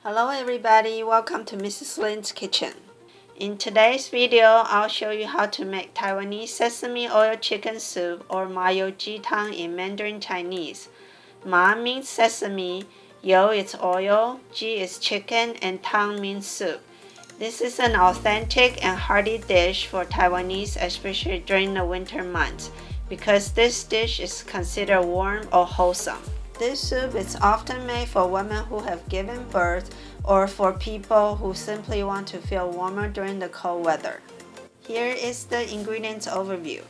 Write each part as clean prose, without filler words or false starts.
Hello everybody, welcome to MrsLinsKitchen. In today's video, I'll show you how to make Taiwanese sesame oil chicken soup or 麻油鸡汤 in Mandarin Chinese. Ma means sesame, yo is oil, ji is chicken, and tang means soup. This is an authentic and hearty dish for Taiwanese, especially during the winter months, because this dish is considered warm or wholesome. This soup is often made for women who have given birth or for people who simply want to feel warmer during the cold weather. Here is the ingredients overview.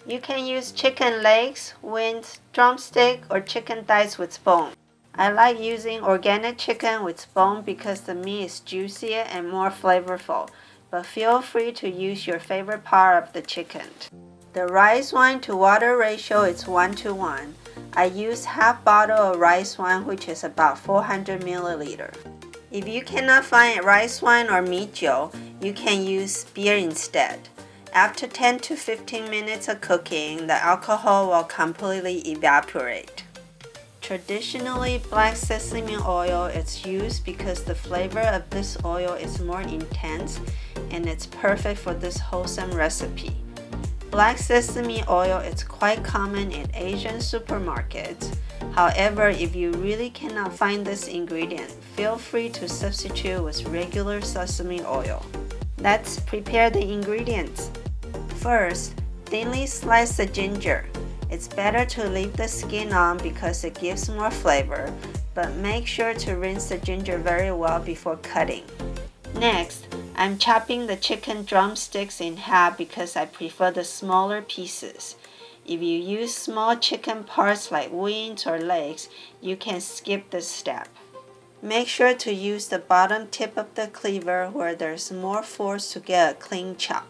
You can use chicken legs, wings, drumstick, or chicken thighs with bone. I like using organic chicken with bone because the meat is juicier and more flavorful, but feel free to use your favorite part of the chicken. The rice wine to water ratio is 1:1. I use half bottle of rice wine, which is about 400 milliliter. If you cannot find rice wine or mijiu, you can use beer instead. After 10 to 15 minutes of cooking, the alcohol will completely evaporate. Traditionally, black sesame oil is used because the flavor of this oil is more intense and it's perfect for this wholesome recipe. Black sesame oil is quite common in Asian supermarkets. However, if you really cannot find this ingredient, feel free to substitute with regular sesame oil. Let's prepare the ingredients. First, thinly slice the ginger. It's better to leave the skin on because it gives more flavor, but make sure to rinse the ginger very well before cutting. Next, I'm chopping the chicken drumsticks in half because I prefer the smaller pieces. If you use small chicken parts like wings or legs, you can skip this step. Make sure to use the bottom tip of the cleaver where there's more force to get a clean chop.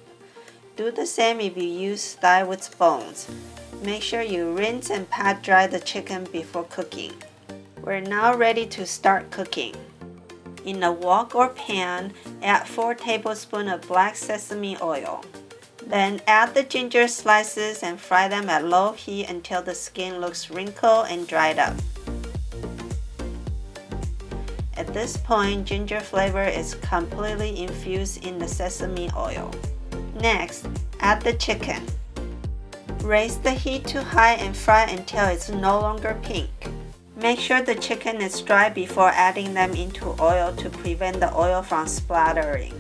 Do the same if you use thigh with bones. Make sure you rinse and pat dry the chicken before cooking. We're now ready to start cooking. In a wok or pan, add 4 tablespoons of black sesame oil. Then add the ginger slices and fry them at low heat until the skin looks wrinkled and dried up. At this point, ginger flavor is completely infused in the sesame oil. Next, add the chicken. Raise the heat to high and fry until it's no longer pink. Make sure the chicken is dry before adding them into oil to prevent the oil from splattering.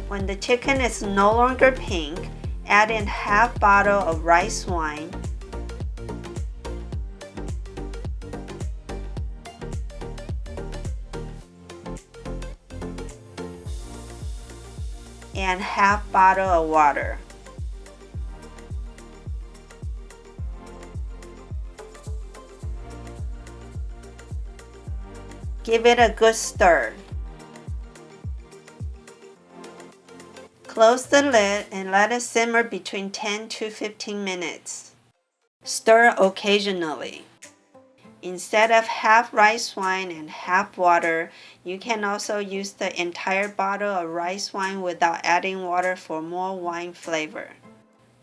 When the chicken is no longer pink, add in half bottle of rice wine, and half bottle of water. Give it a good stir. Close the lid and let it simmer between 10 to 15 minutes. Stir occasionally. Instead of half rice wine and half water, you can also use the entire bottle of rice wine without adding water for more wine flavor.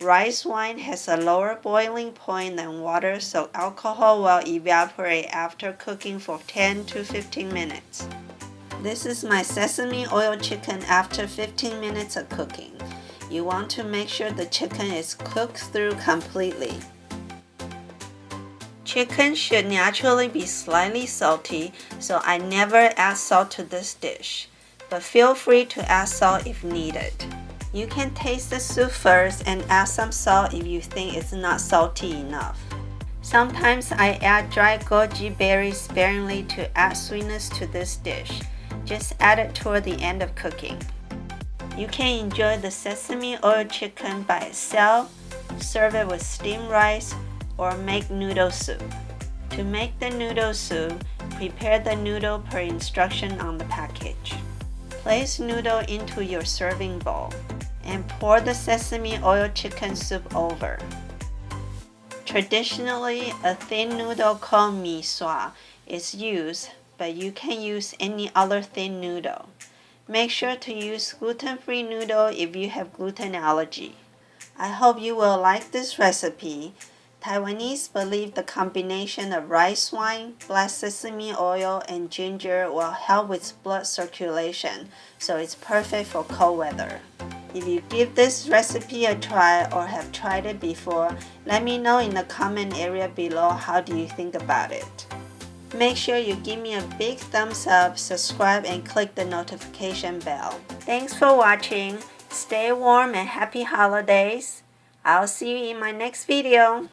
Rice wine has a lower boiling point than water, so alcohol will evaporate after cooking for 10 to 15 minutes. This is my sesame oil chicken after 15 minutes of cooking. You want to make sure the chicken is cooked through completely. Chicken should naturally be slightly salty, so I never add salt to this dish, but feel free to add salt if needed. You can taste the soup first and add some salt if you think it's not salty enough. Sometimes I add dried goji berries sparingly to add sweetness to this dish. Just add it toward the end of cooking. You can enjoy the sesame oil chicken by itself, serve it with steamed rice, or make noodle soup. To make the noodle soup, prepare the noodle per instruction on the package. Place noodle into your serving bowl and pour the sesame oil chicken soup over. Traditionally, a thin noodle called mi sua is used, but you can use any other thin noodle. Make sure to use gluten-free noodle if you have gluten allergy. I hope you will like this recipe. Taiwanese believe the combination of rice wine, black sesame oil, and ginger will help with blood circulation, so it's perfect for cold weather. If you give this recipe a try or have tried it before, let me know in the comment area below how do you think about it. Make sure you give me a big thumbs up, subscribe, and click the notification bell. Thanks for watching. Stay warm and happy holidays. I'll see you in my next video.